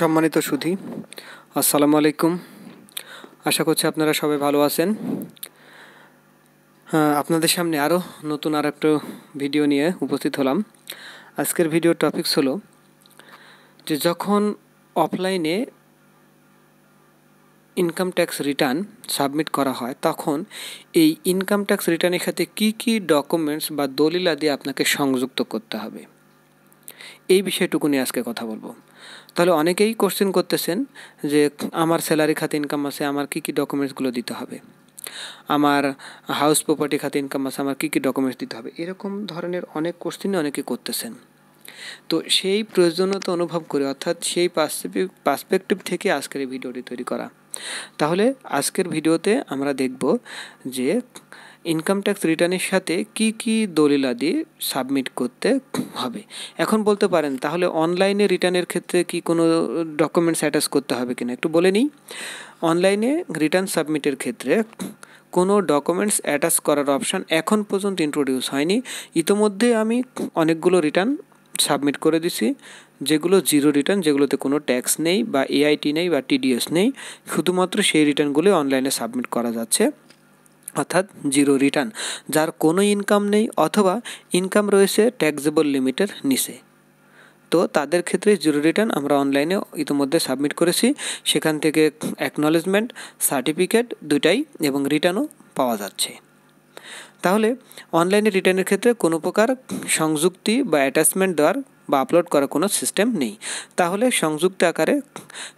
সম্মানিত সুধী, আসসালামু আলাইকুম। আশা করছি আপনারা সবাই ভালো আছেন। আপনাদের সামনে আরও নতুন একটা ভিডিও নিয়ে উপস্থিত হলাম। আজকের ভিডিওর টপিকস হলো যে যখন অফলাইনে ইনকাম ট্যাক্স রিটার্ন সাবমিট করা হয় তখন এই ইনকাম ট্যাক্স রিটার্নের সাথে কী কী ডকুমেন্টস বা দলিলাদি আপনাকে সংযুক্ত করতে হবে, এই বিষয়টুকু নিয়ে আজকে কথা বলবো। তাহলে অনেকেই কোশ্চেন করতেছেন যে আমার স্যালারি খাতে ইনকাম আছে, আমার কী কী ডকুমেন্টসগুলো দিতে হবে, আমার হাউস প্রপার্টি খাতে ইনকাম আছে, আমার কী কী ডকুমেন্টস দিতে হবে, এরকম ধরনের অনেক কোশ্চেনই অনেকে করতেছেন। তো সেই প্রয়োজনীয়তা অনুভব করে, অর্থাৎ সেই পার্সপেক্টিভ থেকে আজকের এই ভিডিওটি তৈরি করা। তাহলে আজকের ভিডিওতে আমরা দেখব যে ইনকাম ট্যাক্স রিটার্নের সাথে কি কি দলিলাদি সাবমিট করতে হবে। এখন বলতে পারেন তাহলে অনলাইনে রিটার্নের ক্ষেত্রে কি কোনো ডকুমেন্টস অ্যাটাচ করতে হবে কিনা, একটু বলে নিই। অনলাইনে রিটার্ন সাবমিটের ক্ষেত্রে কোনো ডকুমেন্টস অ্যাটাচ করার অপশান এখন পর্যন্ত ইন্ট্রোডিউস হয়নি। ইতোমধ্যে আমি অনেকগুলো রিটার্ন সাবমিট করে দিছি, যেগুলো জিরো রিটার্ন, যেগুলোতে কোনো ট্যাক্স নেই বা এআইটি নেই বা টিডিএস নেই, শুধুমাত্র সেই রিটার্নগুলো অনলাইনে সাবমিট করা যাচ্ছে, অর্থাৎ জিরো রিটার্ন, যার কোনো ইনকাম নেই অথবা ইনকাম রয়েছে ট্যাক্সেবল লিমিটের নিচে। তো তাদের ক্ষেত্রে জিরো রিটার্ন আমরা অনলাইনে ইতিমধ্যে সাবমিট করেছি। সেখান থেকে অ্যাকনলেজমেন্ট, সার্টিফিকেট দুটাই এবং রিটার্নও পাওয়া যাচ্ছে। তাহলে অনলাইনে রিটার্নের ক্ষেত্রে কোনো প্রকার সংযুক্তি বা অ্যাটাচমেন্ট দেওয়ার বা আপলোড করার কোনো সিস্টেম নেই। তাহলে সংযুক্ত আকারে,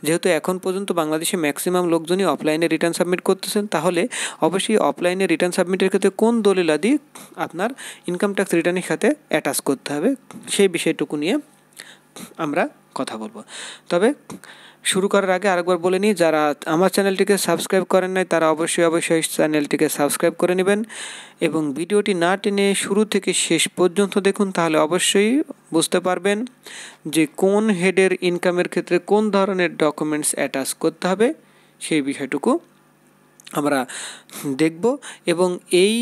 যেহেতু এখন পর্যন্ত বাংলাদেশে ম্যাক্সিমাম লোকজনই অফলাইনে রিটার্ন সাবমিট করতেছেন, তাহলে অবশ্যই অফলাইনে রিটার্ন সাবমিটের ক্ষেত্রে কোন দলিলাদি আপনার ইনকাম ট্যাক্স রিটার্নের সাথে অ্যাটাচ করতে হবে সেই বিষয়টুকু নিয়ে আমরা কথা বলবো। তবে শুরু করার আগে আরেকবার বলে নিই, যারা আমার চ্যানেলটিকে সাবস্ক্রাইব করেন নাই তারা অবশ্যই চ্যানেলটিকে সাবস্ক্রাইব করে নেবেন এবং ভিডিওটি না টেনে শুরু থেকে শেষ পর্যন্ত দেখুন, তাহলে অবশ্যই বুঝতে পারবেন যে কোন হেডের ইনকামের ক্ষেত্রে কোন ধরনের ডকুমেন্টস অ্যাটাচ করতে হবে সেই বিষয়টুকু আমরা দেখব। এবং এই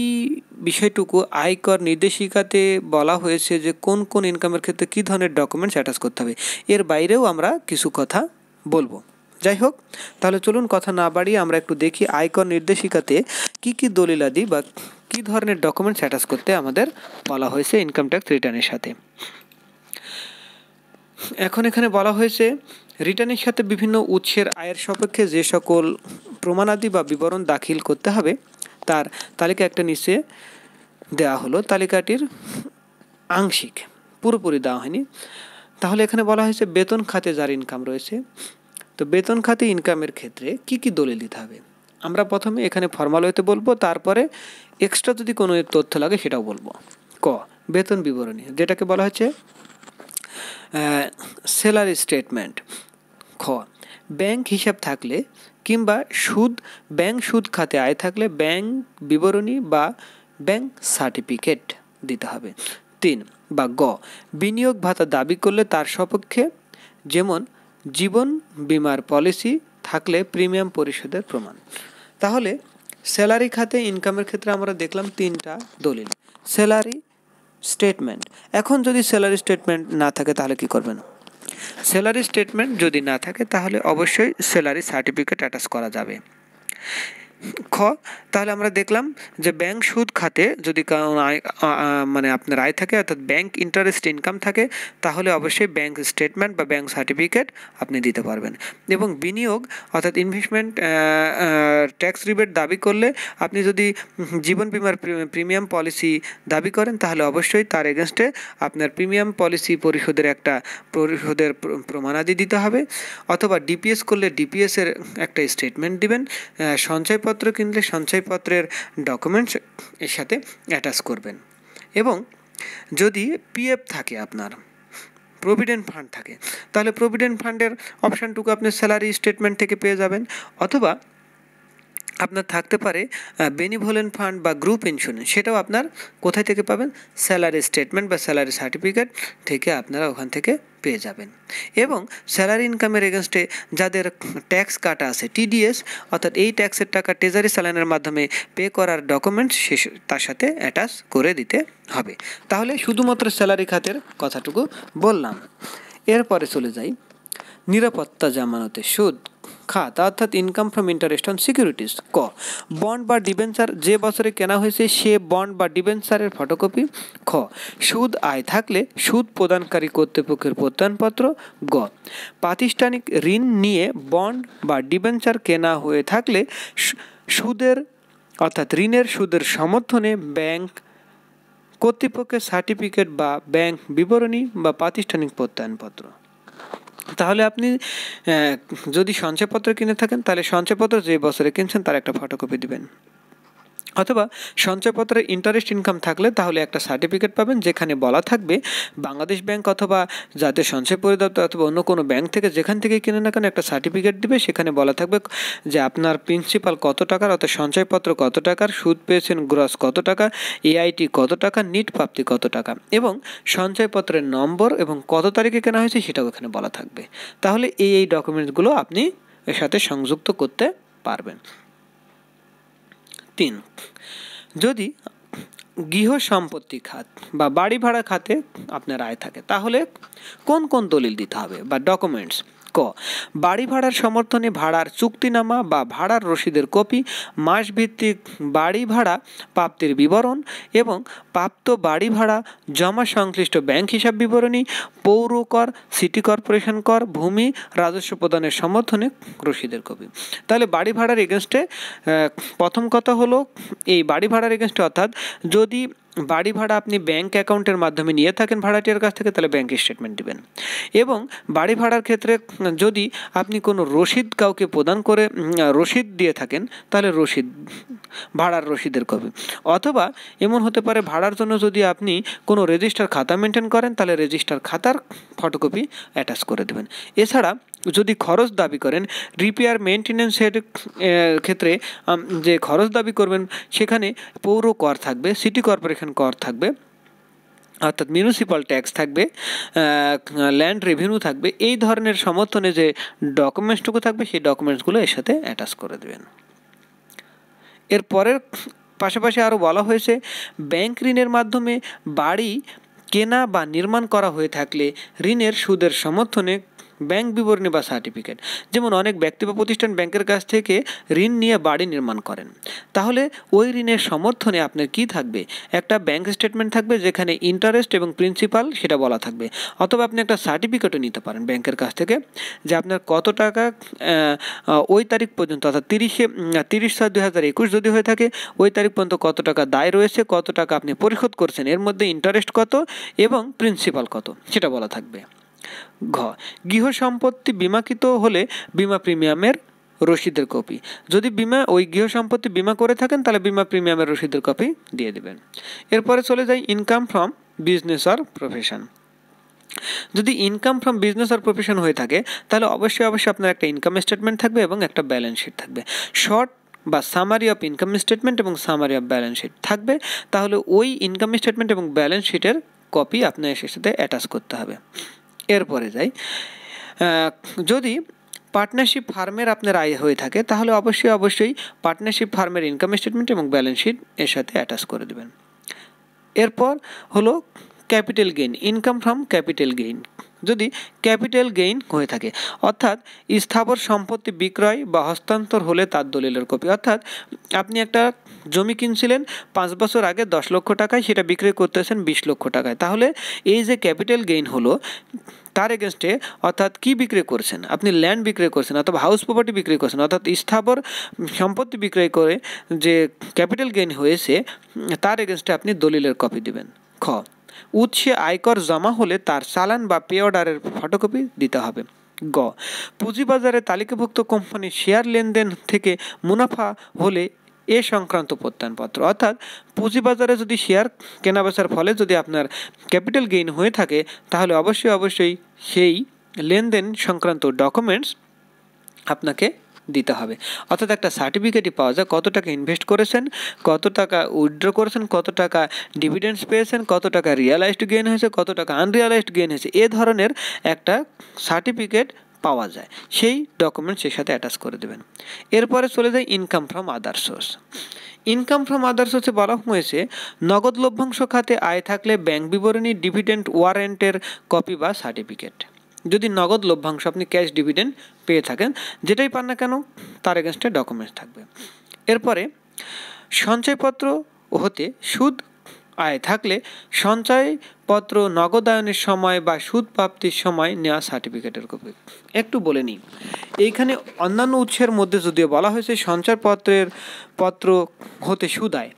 বিষয়টুকু আয়কর নির্দেশিকাতে বলা হয়েছে যে কোন কোন ইনকামের ক্ষেত্রে কী ধরনের ডকুমেন্টস অ্যাটাচ করতে হবে, এর বাইরেও আমরা কিছু কথা বলবো। যাই হোক, তাহলে চলুন কথা না বাড়িয়ে আমরা একটু দেখি আয়কর নির্দেশিকাতে কী কী দলিলাদি বা কী ধরনের ডকুমেন্টস অ্যাটাচ করতে আমাদের বলা হয়েছে ইনকাম ট্যাক্স রিটার্নের সাথে। এখন এখানে বলা হয়েছে রিটার্নের সাথে বিভিন্ন উৎসের আয়ের সাপেক্ষে যে সকল প্রমাণাদি বা বিবরণ দাখিল করতে হবে তার তালিকা একটা নিচে দেওয়া হলো। তালিকাটির আংশিক, পুরোপুরি দেওয়া হয়নি। তাহলে এখানে বলা হয়েছে বেতন খাতে যার ইনকাম রয়েছে, তো বেতন খাতে ইনকামের ক্ষেত্রে কি কি দলিল দিতে হবে আমরা প্রথমে এখানে ফর্মাল ওয়েতে বলবো, তারপরে এক্সট্রা যদি কোনো তথ্য লাগে সেটাও বলবো। ক, বেতন বিবরণী, যেটাকে বলা হচ্ছে স্যালারি স্টেটমেন্ট। খ, ব্যাংক হিসাব থাকলে কিংবা ব্যাংক সুদ খাতে আয় থাকলে ব্যাংক বিবরণী বা ব্যাংক সার্টিফিকেট দিতে হবে। 3 বা গ, বিনিয়োগ ভাতা দাবি করলে তার সপক্ষে, যেমন জীবন বিমার পলিসি থাকলে প্রিমিয়াম পরিশোধের প্রমাণ। তাহলে স্যালারি খাতে ইনকামের ক্ষেত্রে আমরা দেখলাম 3টা দলিল। স্যালারি স্টেটমেন্ট, এখন যদি স্যালারি স্টেটমেন্ট না থাকে তাহলে কি করবেন? স্যালারি স্টেটমেন্ট যদি না থাকে তাহলে অবশ্যই স্যালারি সার্টিফিকেট অ্যাটাচ করা যাবে। খ, তাহলে আমরা দেখলাম যে ব্যাংক সুদ খাতে যদি মানে আপনার আয় থাকে, অর্থাৎ ব্যাংক ইন্টারেস্ট ইনকাম থাকে, তাহলে অবশ্যই ব্যাংক স্টেটমেন্ট বা ব্যাংক সার্টিফিকেট আপনি দিতে পারবেন। এবং বিনিয়োগ অর্থাৎ ইনভেস্টমেন্ট ট্যাক্স রিবেট দাবি করলে, আপনি যদি জীবন বিমার প্রিমিয়াম পলিসি দাবি করেন তাহলে অবশ্যই তার এগেনস্টে আপনার প্রিমিয়াম পলিসি পরিশোধের প্রমাণাদি দিতে হবে। অথবা ডিপিএস করলে ডিপিএসের একটা স্টেটমেন্ট দিবেন। সঞ্চয়পত্র কিনলে সঞ্চয়পত্রের ডকুমেন্টস এর সাথে অ্যাটাচ করবেন। এবং যদি পিএফ থাকে, আপনার প্রভিডেন্ট ফান্ড থাকে, তাহলে প্রভিডেন্ট ফান্ডের অপশানটুকু আপনি স্যালারি স্টেটমেন্ট থেকে পেয়ে যাবেন। অথবা আপনার থাকতে পারে বেনিভোলেন্ট ফান্ড বা গ্রুপ ইন্স্যুরেন্স, সেটাও আপনার কোথায় থেকে পাবেন? স্যালারি স্টেটমেন্ট বা স্যালারি সার্টিফিকেট থেকে আপনারা ওখান থেকে পেয়ে যাবেন। এবং স্যালারি ইনকামের এগেনস্টে যাদের ট্যাক্স কাটা আছে টিডিএস, অর্থাৎ এই ট্যাক্সের টাকা ট্রেজারি চালানের মাধ্যমে পে করার ডকুমেন্টস তার সাথে অ্যাটাচ করে দিতে হবে। তাহলে শুধুমাত্র স্যালারি খাতের কথাটুকু বললাম। এরপরে চলে যাই নিরাপত্তা জামানতে সুদ। খাত অর্থাৎ income from interest on securities. ক বন্ড বা ডিবেঞ্চার যে বছরে কেনা হয়েছে সে বন্ড বা ডিবেঞ্চারের ফটোকপি। খ সুদ আয় থাকলে সুদ প্রদানকারী কর্তৃপক্ষের প্রত্যয়নপত্র। গ প্রাতিষ্ঠানিক ঋণ নিয়ে বন্ড বা ডিবেঞ্চার কেনা হয়ে থাকলে সুদের অর্থাৎ ঋণের সুদের সমর্থনে ব্যাংক কর্তৃপক্ষের সার্টিফিকেট বা ব্যাংক বিবরণী বা প্রাতিষ্ঠানিক প্রত্যয়নপত্র। তাহলে আপনি যদি সঞ্চয়পত্র কিনে থাকেন তাহলে সঞ্চয়পত্র যে বছরে কিনছেন তার একটা ফটোকপি দিবেন, অথবা সঞ্চয়পত্রের ইন্টারেস্ট ইনকাম থাকলে তাহলে একটা সার্টিফিকেট পাবেন যেখানে বলা থাকবে বাংলাদেশ ব্যাংক অথবা জাতীয় সঞ্চয় পরিদপ্তর অথবা অন্য কোনো ব্যাংক থেকে যেখান থেকে কিনে না কেন একটা সার্টিফিকেট দিবে, সেখানে বলা থাকবে যে আপনার প্রিন্সিপাল কত টাকার অর্থাৎ সঞ্চয়পত্র কত টাকার, সুদ পেয়েছেন গ্রস কত টাকা, এআইটি কত টাকা, নিট প্রাপ্তি কত টাকা এবং সঞ্চয়পত্রের নম্বর এবং কত তারিখে কেনা হয়েছে সেটাও এখানে বলা থাকবে। তাহলে এই ডকুমেন্টসগুলো আপনি এর সাথে সংযুক্ত করতে পারবেন। 3 যদি গৃহ সম্পত্তি খাত বা বাড়ি ভাড়া খাতে আপনার আয় থাকে তাহলে কোন কোন দলিল দিতে হবে বা ডকুমেন্টস। ক বাড়ি ভাড়ার সমর্থনে ভাড়ার চুক্তিনামা বা ভাড়ার রসিদের কপি, মাসভিত্তিক বাড়ি ভাড়া প্রাপ্তির বিবরণ এবং প্রাপ্ত বাড়ি ভাড়া জমা সংশ্লিষ্ট ব্যাংক হিসাব বিবরণী, পৌর কর, সিটি কর্পোরেশন কর, ভূমি রাজস্ব প্রদানের সমর্থনে রসিদের কপি। তাহলে বাড়ি ভাড়ার এগেনস্টে প্রথম কথা হলো এই বাড়ি ভাড়ার এগেনস্টে অর্থাৎ যদি বাড়ি ভাড়া আপনি ব্যাংক অ্যাকাউন্টের মাধ্যমে নিয়ে থাকেন ভাড়াটিয়ার কাছ থেকে তাহলে ব্যাংক স্টেটমেন্ট দিবেন, এবং বাড়ি ভাড়ার ক্ষেত্রে যদি আপনি কোনো রসিদ কাউকে প্রদান করে রসিদ দিয়ে থাকেন তাহলে রসিদ ভাড়ার রসিদের কপি, অথবা এমন হতে পারে ভাড়ার জন্য যদি আপনি কোনো রেজিস্টার খাতা মেনটেন করেন তাহলে রেজিস্টার খাতার ফটোকপি অ্যাটাচ করে দেবেন। এছাড়া যদি খরচ দাবি করেন রিপেয়ার মেনটেন্যান্সের ক্ষেত্রে যে খরচ দাবি করবেন সেখানে পৌর কর থাকবে, সিটি কর্পোরেশন কর থাকবে অর্থাৎ মিউনিসিপ্যাল ট্যাক্স থাকবে, ল্যান্ড রেভিনিউ থাকবে, এই ধরনের সমর্থনে যে ডকুমেন্টসটুকু থাকবে সেই ডকুমেন্টসগুলো এর সাথে অ্যাটাচ করে দেবেন। এরপরের পাশাপাশি আরও বলা হয়েছে ব্যাংক ঋণের মাধ্যমে বাড়ি কেনা বা নির্মাণ করা হয়ে থাকলে ঋণের সুদের সমর্থনে ব্যাংক বিবরণী বা সার্টিফিকেট, যেমন অনেক ব্যক্তি বা প্রতিষ্ঠান ব্যাংকের কাছ থেকে ঋণ নিয়ে বাড়ি নির্মাণ করেন, তাহলে ওই ঋণের সমর্থনে আপনার কি থাকবে, একটা ব্যাংক স্টেটমেন্ট থাকবে যেখানে ইন্টারেস্ট এবং প্রিন্সিপাল সেটা বলা থাকবে, অথবা আপনি একটা সার্টিফিকেটও নিতে পারেন ব্যাংকের কাছ থেকে যে আপনার কত টাকা ওই তারিখ পর্যন্ত অর্থাৎ 30/6/2021 যদি হয়ে থাকে ওই তারিখ পর্যন্ত কত টাকা দায় রয়েছে, কত টাকা আপনি পরিশোধ করছেন, এর মধ্যে ইন্টারেস্ট কত এবং প্রিন্সিপাল কত সেটা বলা থাকবে। ঘ গৃহ সম্পত্তি বিমাকৃত হলে বিমা প্রিমিয়ামের রসিদের কপি, যদি ওই গৃহ সম্পত্তি বিমা করে থাকেন তাহলে বিমা প্রিমিয়ামের রসিদের কপি দিয়ে দেবেন। এরপরে চলে যাই income from business or profession. যদি income from business or profession হয়ে থাকে তাহলে অবশ্যই আপনার একটা ইনকাম স্টেটমেন্ট থাকবে এবং একটা ব্যালেন্স শিট থাকবে, শর্ট বা সামারি অফ ইনকাম স্টেটমেন্ট এবং সামারি অফ ব্যালেন্স শিট থাকবে। তাহলে ওই ইনকাম স্টেটমেন্ট এবং ব্যালেন্স শিটের কপি আপনার এর সাথে অ্যাটাচ করতে হবে। এরপরে যাই যদি পার্টনারশিপ ফার্মের আপনার আয় হয়ে থাকে তাহলে অবশ্যই পার্টনারশিপ ফার্মের ইনকাম স্টেটমেন্ট এবং ব্যালেন্স শিট এর সাথে অ্যাটাচ করে দেবেন। এরপর হলো capital gain, income from capital gain. যদি ক্যাপিটাল গেইন হয়ে থাকে অর্থাৎ স্থাবর সম্পত্তি বিক্রয় বা হস্তান্তর হলে তার দলিলের কপি, অর্থাৎ আপনি একটা জমি কিনছিলেন 5 বছর আগে 10 লক্ষ টাকায়, সেটা বিক্রয় করতেছেন 20 লক্ষ টাকায়, তাহলে এই যে ক্যাপিটাল গেইন হলো তার এগেনস্টে অর্থাৎ কি বিক্রয় করছেন, আপনি ল্যান্ড বিক্রয় করছেন অথবা হাউস প্রপার্টি বিক্রয় করছেন অর্থাৎ স্থাবর সম্পত্তি বিক্রয় করে যে ক্যাপিটাল গেইন হয়েছে তার এগেনস্টে আপনি দলিলের কপি দিবেন। খ উৎসে আয়কর জমা হলে তার চালান বা পে অর্ডারের ফটোকপি দিতে হবে। গ পুঁজিবাজারে তালিকাভুক্ত কোম্পানির শেয়ার লেনদেন থেকে মুনাফা হলে এ সংক্রান্ত প্রত্যয়নপত্র, অর্থাৎ পুঁজিবাজারে যদি শেয়ার কেনাবেচার ফলে যদি আপনার ক্যাপিটাল গেইন হয়ে থাকে তাহলে অবশ্যই সেই লেনদেন সংক্রান্ত ডকুমেন্টস আপনাকে দিতে হবে, অর্থাৎ একটা সার্টিফিকেটই পাওয়া যায় কত টাকা ইনভেস্ট করেছেন, কত টাকা উইথড্র করেছেন, কত টাকা ডিভিডেন্ডস পেয়েছেন, কত টাকা রিয়ালাইজড গেইন হয়েছে, কত টাকা আনরিয়ালাইজড গেইন হয়েছে, এ ধরনের একটা সার্টিফিকেট পাওয়া যায়, সেই ডকুমেন্টস এর সাথে অ্যাটাচ করে দেবেন। এরপরে চলে যায় income from other source. Income from other সোর্সে বলা হয়েছে নগদ লভ্যাংশ খাতে আয় থাকলে ব্যাংক বিবরণী, ডিভিডেন্ড ওয়ারেন্টের কপি বা সার্টিফিকেট। যদি নগদ লভ্যাংশ আপনি ক্যাশ ডিভিডেন্ড পেয়ে থাকেন, যেটাই পান না কেন তার এগেনস্টে ডকুমেন্টস থাকবে। এরপরে সঞ্চয়পত্র হতে সুদ আয় থাকলে সঞ্চয়পত্র নগদায়নের সময় বা সুদ প্রাপ্তির সময় নেওয়া সার্টিফিকেটের কপি। একটু বলে নিই, এইখানে অন্যান্য উৎসের মধ্যে যদিও বলা হয়েছে পত্র হতে সুদ আয়,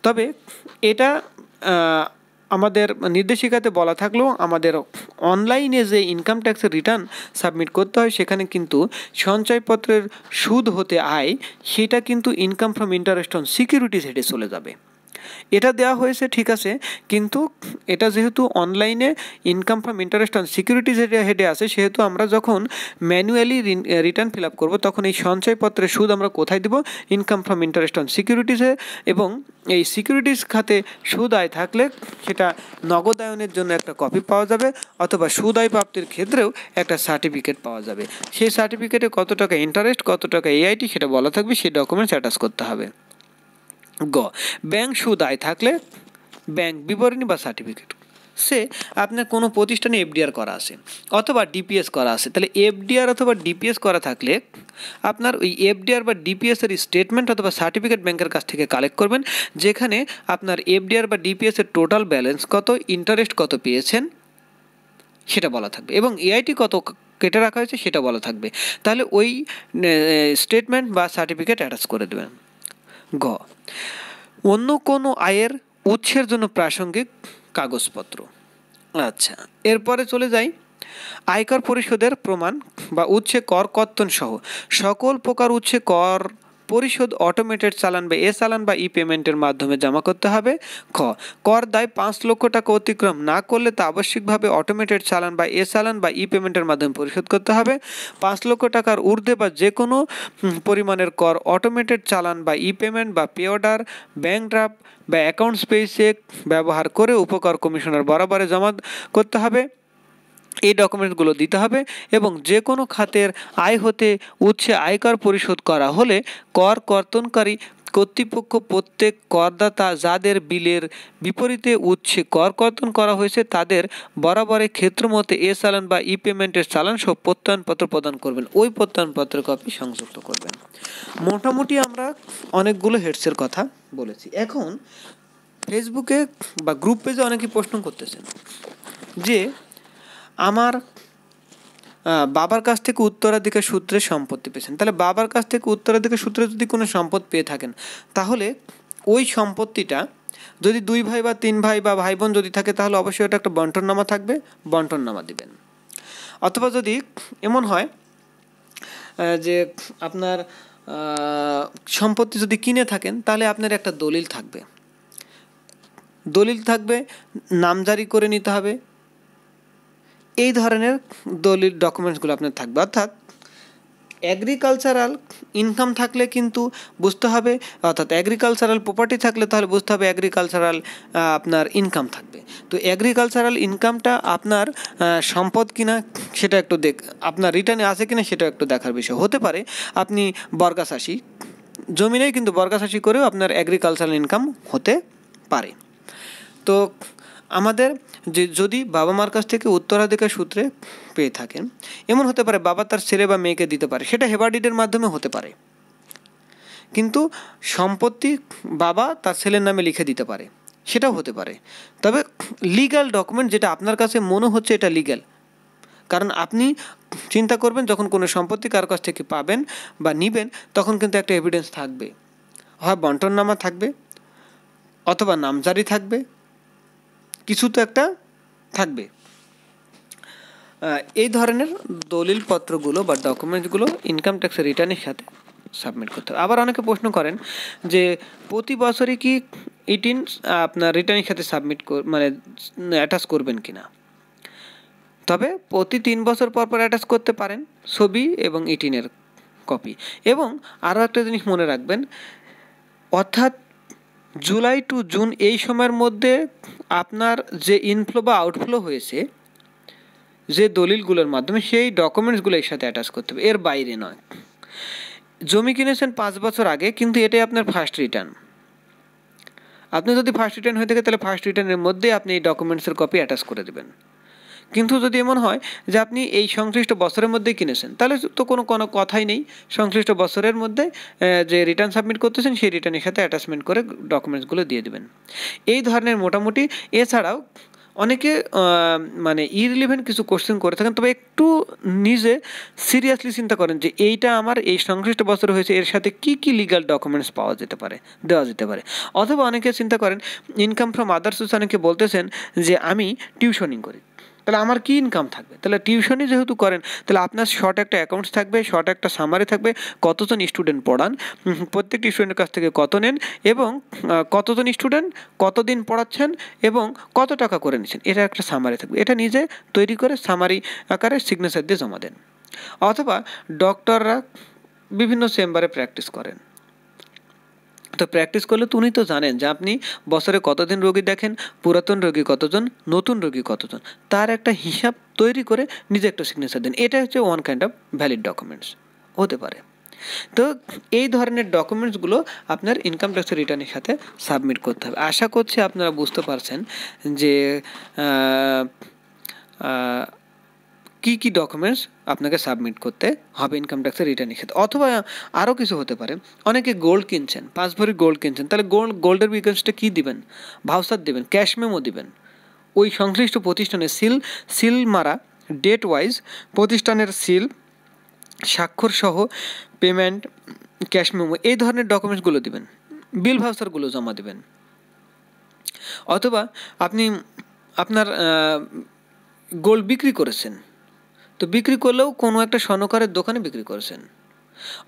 তবে এটা আমাদের নির্দেশিকাতে বলা থাকলেও আমাদের অনলাইনে যে ইনকাম ট্যাক্সের রিটার্ন সাবমিট করতে হয় সেখানে কিন্তু সঞ্চয়পত্রের সুদ হতে আয় সেটা কিন্তু income from interest on securities হেডে চলে যাবে। এটা দেওয়া হয়েছে ঠিক আছে, কিন্তু এটা যেহেতু অনলাইনে income from interest on securities হেডে আছে, সেহেতু আমরা যখন ম্যানুয়ালি রিটার্ন ফিল আপ করবো তখন এই সঞ্চয়পত্রের সুদ আমরা কোথায় দেবো? ইনকাম ফ্রম ইন্টারেস্ট অন সিকিউরিটিজে। এবং এই সিকিউরিটিজ খাতে সুদ আয় থাকলে সেটা নগদায়নের জন্য একটা কপি পাওয়া যাবে, অথবা সুদ আয় প্রাপ্তির ক্ষেত্রেও একটা সার্টিফিকেট পাওয়া যাবে। সেই সার্টিফিকেটে কত টাকা ইন্টারেস্ট, কত টাকা এআইটি সেটা বলা থাকবে, সেই ডকুমেন্টস অ্যাটাচ করতে হবে। গ, ব্যাংক সুদ আয় থাকলে ব্যাংক বিবরণী বা সার্টিফিকেট। সে আপনার কোনো প্রতিষ্ঠানে এফডিআর করা আছে অথবা ডিপিএস করা আছে, তাহলে এফডিআর অথবা ডিপিএস করা থাকলে আপনার ওই এফডিআর বা ডিপিএস এর স্টেটমেন্ট অথবা সার্টিফিকেট ব্যাংকের কাছ থেকে কালেক্ট করবেন, যেখানে আপনার এফডিআর বা ডিপিএস এর টোটাল ব্যালেন্স কত, ইন্টারেস্ট কত পেয়েছেন সেটা বলা থাকবে, এবং এআইটি কত কেটে রাখা হয়েছে সেটা বলা থাকবে। তাহলে ওই স্টেটমেন্ট বা সার্টিফিকেট অ্যাটাচ করে দেবেন। গ, অন্য কোনো আয়ের উৎসের জন্য প্রাসঙ্গিক কাগজপত্র। আচ্ছা, এরপরে চলে যাই আয়কর পরিশোধের প্রমাণ বা উৎসে কর কর্তন সহ সকল প্রকার উৎসে কর পরিশোধ অটোমেটেড চালান বা চালান বা পেমেন্টের মাধ্যমে জমা করতে হবে। খ, কর দায় 5 লক্ষ টাকা অতিক্রম না করলে তা আবশ্যিকভাবে অটোমেটেড চালান বা চালান বা পেমেন্টের মাধ্যমে পরিশোধ করতে হবে। 5 লক্ষ টাকার ঊর্ধ্বে বা যে কোনো পরিমাণের কর অটোমেটেড চালান বা পেমেন্ট বা পে অর্ডার, ব্যাংক ড্রাফট বা অ্যাকাউন্টস পে চেক ব্যবহার করে উপকর কমিশনার বরাবরে জমা করতে হবে। এই ডকুমেন্টসগুলো দিতে হবে। এবং যে কোনো খাতের আয় হতে উৎসে আয়কর পরিশোধ করা হলে কর কর্তনকারী কর্তৃপক্ষ প্রত্যেক করদাতা যাদের বিলের বিপরীতে উৎসে কর কর্তন করা হয়েছে তাদের বরাবরে ক্ষেত্রমতে চালান বা পেমেন্টের চালান সহ প্রত্যয়নপত্র প্রদান করবেন, ওই প্রত্যয়নপত্রের কপি সংযুক্ত করবেন। মোটামুটি আমরা অনেকগুলো হেডসের কথা বলেছি। এখন ফেসবুকে বা গ্রুপ পেজে অনেকেই প্রশ্ন করতেছেন যে আমার বাবার কাছ থেকে উত্তরাধিকার সূত্রে সম্পত্তি পেয়েছেন, তাহলে বাবার কাছ থেকে উত্তরাধিকার সূত্রে যদি কোনো সম্পদ পেয়ে থাকেন তাহলে ওই সম্পত্তিটা যদি 2 ভাই বা 3 ভাই বা ভাই বোন যদি থাকে তাহলে অবশ্যই ওটা একটা বন্টননামা থাকবে, বন্টননামা দিবেন। অথবা যদি এমন হয় যে আপনার সম্পত্তি যদি কিনে থাকেন তাহলে আপনার একটা দলিল থাকবে, নামজারি করে নিতে হবে। এই ধরনের দলিল ডকুমেন্টসগুলো আপনার থাকবে। অর্থাৎ এগ্রিকালচারাল ইনকাম থাকলে কিন্তু বুঝতে হবে, অর্থাৎ এগ্রিকালচারাল প্রপার্টি থাকলে তাহলে বুঝতে হবে এগ্রিকালচারাল আপনার ইনকাম থাকবে। তো এগ্রিকালচারাল ইনকামটা আপনার সম্পদ কিনা সেটা একটু আপনার রিটার্নে আছে কিনা সেটা একটু দেখার বিষয়। হতে পারে আপনি বর্গাচাষী, জমি নেই কিন্তু বর্গাচাষী করেও আপনার এগ্রিকালচারাল ইনকাম হতে পারে। তো আমাদের যদি বাবা মার কাছ থেকে উত্তরাধিকার সূত্রে পেয়ে থাকেন, এমন হতে পারে বাবা তার ছেলে বা মেয়েকে দিতে পারে, সেটা হেবাডিডের মাধ্যমে হতে পারে, কিন্তু সম্পত্তি বাবা তার ছেলের নামে লিখে দিতে পারে, সেটাও হতে পারে। তবে লিগ্যাল ডকুমেন্ট যেটা আপনার কাছে মনে হচ্ছে এটা লিগ্যাল, কারণ আপনি চিন্তা করবেন যখন কোনো সম্পত্তি কার কাছ থেকে পাবেন বা নিবেন তখন কিন্তু একটা এভিডেন্স থাকবে, হয় বন্টননামা থাকবে অথবা নামজারি থাকবে, কিছু তো একটা থাকবে। এই ধরনের দলিলপত্রগুলো বা ডকুমেন্টসগুলো ইনকাম ট্যাক্সের রিটার্নের সাথে সাবমিট করতে হবে। আবার অনেকে প্রশ্ন করেন যে প্রতি বছরই কি 18 আপনার রিটার্নের সাথে সাবমিট মানে অ্যাটাচ করবেন কিনা। তবে প্রতি 3 বছর পর পর অ্যাটাচ করতে পারেন ছবি এবং 18-এর কপি। এবং আরও একটা জিনিস মনে রাখবেন, অর্থাৎ জুলাই টু জুন এই সময়ের মধ্যে আপনার যে ইনফ্লো বা আউটফ্লো হয়েছে যে দলিলগুলোর মাধ্যমে সেই ডকুমেন্টসগুলো এর সাথে অ্যাটাচ করতে হবে, এর বাইরে নয়। জমি কিনেছেন 5 বছর আগে কিন্তু এটাই আপনার ফার্স্ট রিটার্ন, আপনি যদি ফার্স্ট রিটার্ন হয়ে থাকে তাহলে ফার্স্ট রিটার্নের মধ্যে আপনি এই ডকুমেন্টসের কপি অ্যাটাচ করে দেবেন। কিন্তু যদি এমন হয় যে আপনি এই সংশ্লিষ্ট বছরের মধ্যেই কিনেছেন, তাহলে তো কোনো কোনো কথাই নেই, সংশ্লিষ্ট বছরের মধ্যে যে রিটার্ন সাবমিট করতেছেন সেই রিটার্নের সাথে অ্যাটাচমেন্ট করে ডকুমেন্টসগুলো দিয়ে দেবেন। এই ধরনের মোটামুটি, এছাড়াও অনেকে মানে ইরিলেভেন্ট কিছু কোশ্চেন করে থাকেন, তবে একটু নিজে সিরিয়াসলি চিন্তা করেন যে এইটা আমার এই সংশ্লিষ্ট বছর হয়েছে, এর সাথে কি কি লিগাল ডকুমেন্টস পাওয়া যেতে পারে, দেওয়া যেতে পারে। অথবা অনেকে চিন্তা করেন ইনকাম ফ্রম আদার সোর্স, অনেকে বলতেছেন যে আমি টিউশনিং করি, তাহলে আমার কি ইনকাম থাকবে? তাহলে টিউশনই যেহেতু করেন, তাহলে আপনার শর্ট একটা অ্যাকাউন্টস থাকবে, শর্ট একটা সামারি থাকবে, কতজন স্টুডেন্ট পড়ান, প্রত্যেকটি স্টুডেন্টের কাছ থেকে কত নেন, এবং কতজন স্টুডেন্ট কতদিন পড়াচ্ছেন এবং কত টাকা করে নিচ্ছেন, এটা একটা সামারি থাকবে। এটা নিজে তৈরি করে সামারি আকারে সিগনেচার দিয়ে জমা দেন। অথবা ডক্টররা বিভিন্ন চেম্বারে প্র্যাকটিস করেন, তো প্র্যাকটিস করলে তো উনি তো জানেন যে আপনি বছরে কতদিন রোগী দেখেন, পুরাতন রোগী কতজন, নতুন রোগী কতজন, তার একটা হিসাব তৈরি করে নিজে একটা সিগনেচার দেন। এটা হচ্ছে one kind of valid documents হতে পারে। তো এই ধরনের ডকুমেন্টসগুলো আপনার ইনকাম ট্যাক্সের রিটার্নের সাথে সাবমিট করতে হবে। আশা করছি আপনারা বুঝতে পারছেন যে কী কী ডকুমেন্টস আপনাকে সাবমিট করতে হবে ইনকাম ট্যাক্সের রিটার্নের ক্ষেত্রে। অথবা আরও কিছু হতে পারে, অনেকে গোল্ড কিনছেন, 5 ভরি গোল্ড কিনছেন, তাহলে গোল্ডের বিকল্পটা কী দিবেন? ভাউচার দিবেন, ক্যাশ মেমো দিবেন, ওই সংশ্লিষ্ট প্রতিষ্ঠানের সিল মারা ডেট ওয়াইজ প্রতিষ্ঠানের সিল স্বাক্ষর সহ পেমেন্ট, ক্যাশ মেমো, এই ধরনের ডকুমেন্টসগুলো দিবেন, বিল ভাউচারগুলো জমা দেবেন। অথবা আপনি আপনার গোল্ড বিক্রি করেছেন, তো বিক্রি করলেও কোনো একটা স্বর্ণকারের দোকানে বিক্রি করেছেন,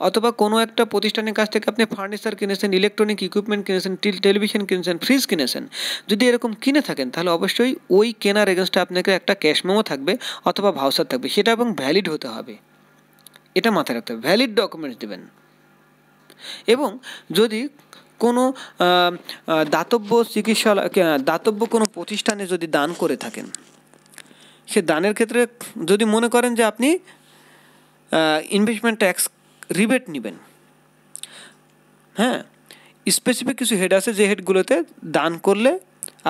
অথবা কোনো একটা প্রতিষ্ঠানের কাছ থেকে আপনি ফার্নিচার কিনেছেন, ইলেকট্রনিক ইকুইপমেন্ট কিনেছেন, টেলিভিশন কিনেছেন, ফ্রিজ কিনেছেন, যদি এরকম কিনে থাকেন তাহলে অবশ্যই ওই কেনার এগেনস্টে আপনাকে একটা ক্যাশ মেমো থাকবে অথবা ভাউচার থাকবে, সেটা এবং ভ্যালিড হতে হবে, এটা মাথায় রাখতে হবে। ভ্যালিড ডকুমেন্টস দেবেন। এবং যদি কোনো দাতব্য চিকিৎসালয়, দাতব্য কোনো প্রতিষ্ঠানে যদি দান করে থাকেন, সে দানের ক্ষেত্রে যদি মনে করেন যে আপনি ইনভেস্টমেন্ট ট্যাক্স রিবেট নেবেন, হ্যাঁ, স্পেসিফিক কিছু হেড আছে যে হেডগুলোতে দান করলে,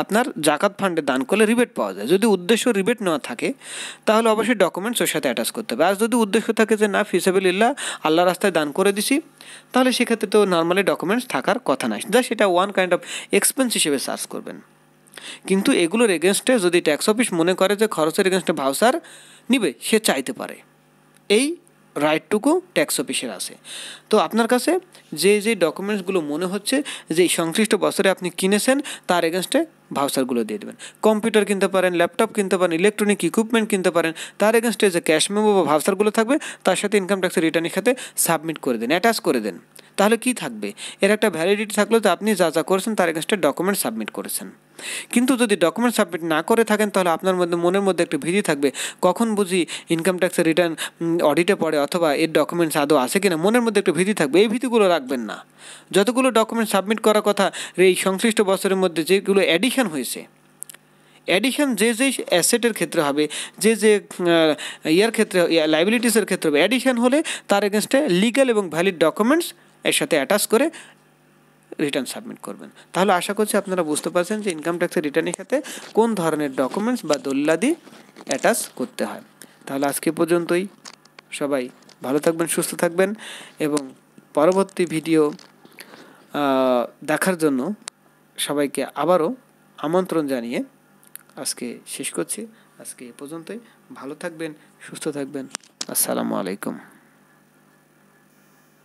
আপনার জাকাত ফান্ডে দান করলে রিবেট পাওয়া যায়। যদি উদ্দেশ্য রিবেট নেওয়া থাকে তাহলে অবশ্যই ডকুমেন্টস ওর সাথে অ্যাটাচ করতে হবে। আর যদি উদ্দেশ্য থাকে যে না ফিসাবিলিল্লাহ আল্লাহ রাস্তায় দান করে দিছি, তাহলে সেক্ষেত্রে তো নর্মালি ডকুমেন্টস থাকার কথা নয়, যা সেটা ওয়ান কাইন্ড অফ এক্সপেন্স হিসেবে চার্জ করবেন। কিন্তু এগুলোর এগেনস্টে যদি ট্যাক্স অফিস মনে করে যে খরচের এগেনস্টে ভাউচার নিবে, সে চাইতে পারে, এই রাইটটুকু ট্যাক্স অফিসের আছে। তো আপনার কাছে যে যে ডকুমেন্টসগুলো মনে হচ্ছে যে এই সংশ্লিষ্ট বছরে আপনি কিনেছেন, তার এগেনস্টে ভাউচারগুলো দিয়ে দেবেন। কম্পিউটার কিনতে পারেন, ল্যাপটপ কিনতে পারেন, ইলেকট্রনিক ইকুইপমেন্ট কিনতে পারেন, তার এগেনস্টে যে ক্যাশ মেমো বা ভাউচারগুলো থাকবে তার সাথে ইনকাম ট্যাক্সের রিটার্নের সাথে সাবমিট করে দেন, অ্যাটাচ করে দেন। তাহলে কি থাকবে? এর একটা ভ্যালিডিটি থাকলো যে আপনি যা যা করেছেন তার এগেনস্টে ডকুমেন্ট সাবমিট করেছেন। কিন্তু যদি ডকুমেন্ট সাবমিট না করে থাকেন তাহলে আপনার মনের মধ্যে একটা ভীতি থাকবে, কখন বুঝি ইনকাম ট্যাক্সের রিটার্ন অডিটে পড়ে অথবা এর ডকুমেন্টস আদৌ আছে কিনা, মনের মধ্যে একটা ভীতি থাকবে। এই ভীতিগুলো রাখবেন না। যতগুলো ডকুমেন্ট সাবমিট করার কথা এই সংশ্লিষ্ট বছরের মধ্যে যেগুলো অ্যাডিশন হয়েছে, অ্যাডিশন যে অ্যাসেটের ক্ষেত্রে হবে, যে ইয়ার ক্ষেত্রে, লাইবিলিটিসের ক্ষেত্রে হবে, অ্যাডিশন হলে তার এগেনস্টে লিগ্যাল এবং ভ্যালিড ডকুমেন্টস এর সাথে অ্যাটাচ করে রিটার্ন সাবমিট করবেন। তাহলে আশা করছি আপনারা বুঝতে পারছেন যে ইনকাম ট্যাক্সের রিটার্নের সাথে কোন ধরনের ডকুমেন্টস বা দলিলাদি অ্যাটাচ করতে হয়। তাহলে আজকে পর্যন্তই। সবাই ভালো থাকবেন, সুস্থ থাকবেন এবং পরবর্তী ভিডিও দেখার জন্য সবাইকে আবারও আমন্ত্রণ জানিয়ে আজকে শেষ করছি। আজকে এ পর্যন্তই। ভালো থাকবেন, সুস্থ থাকবেন। আসসালামু আলাইকুম।